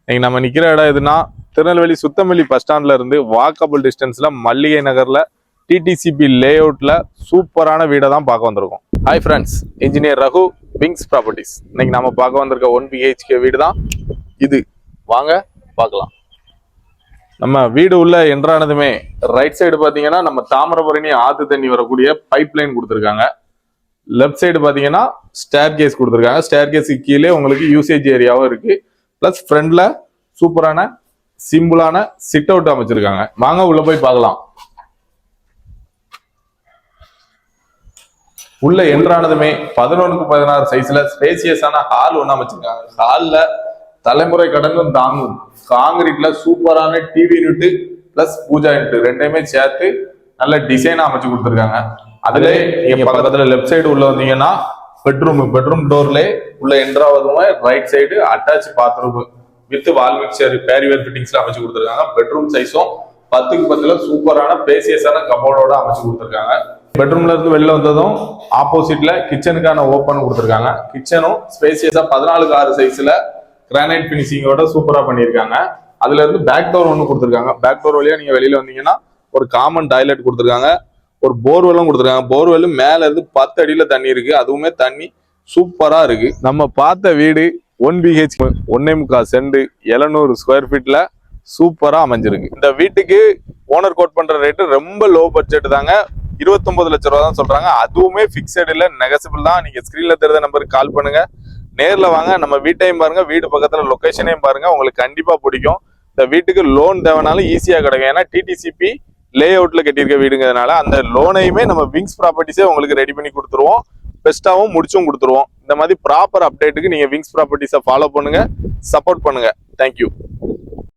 இன்னைக்கு நம்ம நிக்கிற இடம் எதுனா திருநெல்வேலி சுத்தமல்லி பஸ் ஸ்டாண்ட்ல இருந்து வாக்கபிள் டிஸ்டன்ஸ்ல மல்லிகை நகர்ல டிடிசிபி லே அவுட்ல சூப்பரான வீடை தான் பார்க்க வந்திருக்கோம். Hi friends, engineer Raghu, wings properties. இன்னைக்கு நம்ம பார்க்க வந்திருக்க 1 BHK வீடு தான் இது. வாங்க பார்க்கலாம். நம்ம வீடு உள்ள என்றானதுமே ரைட் சைடு பாத்தீங்கன்னா நம்ம தாமிரபரணி ஆத்து தண்ணி வரக்கூடிய பைப் லைன் கொடுத்துருக்காங்க. லெஃப்ட் சைடு பாத்தீங்கன்னா ஸ்டேர் கேஸ் கொடுத்துருக்காங்க. ஸ்டேர் கேஸுக்கு கீழே உங்களுக்கு யூசேஜ் ஏரியாவும் இருக்கு. பிளஸ் ஃப்ரண்ட்ல சூப்பரான சிம்பிளான சிட் அவுட் அமைச்சிருக்காங்க. வாங்க உள்ள போய் பார்க்கலாம். உள்ள என்ட்ரானதுமே 11x16 சைஸ்ல ஸ்பேசியஸான ஹால் ஒண்ணு அமைச்சிருக்காங்க. ஹால்ல தலைமுறை கடந்தும் தாங்கும் காங்கிரீட்ல சூப்பரான TV unit plus pooja unit ரெண்டையுமே சேர்த்து நல்ல டிசைனா அமைச்சு கொடுத்துருக்காங்க. அதுல நீங்க பக்கத்துல லெஃப்ட் சைடு உள்ள வந்தீங்கன்னா பெட்ரூம் டோர்ல உள்ள என்ட்ராவதுமே right side attach bathroom with wall mixer Parryware ஃபிட்டிங்ஸ்ல அமைச்சு கொடுத்துருக்காங்க. பெட்ரூம் சைஸும் 10x10 சூப்பரான பேசியஸான கபோர்டோட அமைச்சு கொடுத்துருக்காங்க. பெட்ரூம்ல இருந்து வெளில வந்ததும் ஆப்போசிட்ல கிச்சனுக்கான ஓப்பன் கொடுத்துருக்காங்க. கிச்சனும் ஸ்பேசியஸா 14x6 சைஸ்ல கிரானைட் பினிஷிங்கோட சூப்பரா பண்ணியிருக்காங்க. அதுல இருந்து பேக் டோர் ஒன்று கொடுத்துருக்காங்க. பேக் டோர் வழியா நீங்க வெளியில வந்தீங்கன்னா ஒரு காமன் டாய்லெட் கொடுத்துருக்காங்க. ஒரு போர்வெல்லும் கொடுத்துருக்காங்க. போர்வெல் மேல இருந்து 10 அடியில தண்ணி இருக்கு. அதுவுமே தண்ணி சூப்பரா இருக்கு. நம்ம பார்த்த வீடு 1 BHK 1.25 சென்ட் 700 ஸ்கொயர் ஃபீட்ல சூப்பரா அமைஞ்சிருக்கு. இந்த வீட்டுக்கு ஓனர் கோட் பண்ற ரேட்டு ரொம்ப லோ பட்ஜெட் தாங்க. 29 லட்சம் ரூபா தான் சொல்றாங்க. அதுவுமே பிக்சட் இல்ல, நெகசிபிள் தான். நீங்க ஸ்கிரீன்ல தெரிந்த நம்பருக்கு கால் பண்ணுங்க, நேர்ல வாங்க, நம்ம வீட்டையும் பாருங்க, வீடு பக்கத்துல லொகேஷனையும் பாருங்க. உங்களுக்கு கண்டிப்பா பிடிக்கும். இந்த வீட்டுக்கு லோன் தேவைனாலும் ஈஸியா கிடைக்கும். ஏன்னா டிடிசிபி லே அவுட்ல கட்டியிருக்க வீடுங்கிறதுனால அந்த லோனையுமே நம்ம விங்ஸ் ப்ராப்பர்ட்டிஸே உங்களுக்கு ரெடி பண்ணி கொடுத்துருவோம். பெஸ்ட்டாவும் முடிச்சும் கொடுத்துருவோம். இந்த மாதிரி ப்ராப்பர் அப்டேட்டுக்கு நீங்க விங்ஸ் ப்ராப்பர்ட்டிஸை ஃபாலோ பண்ணுங்க, சப்போர்ட் பண்ணுங்க. தேங்க்யூ.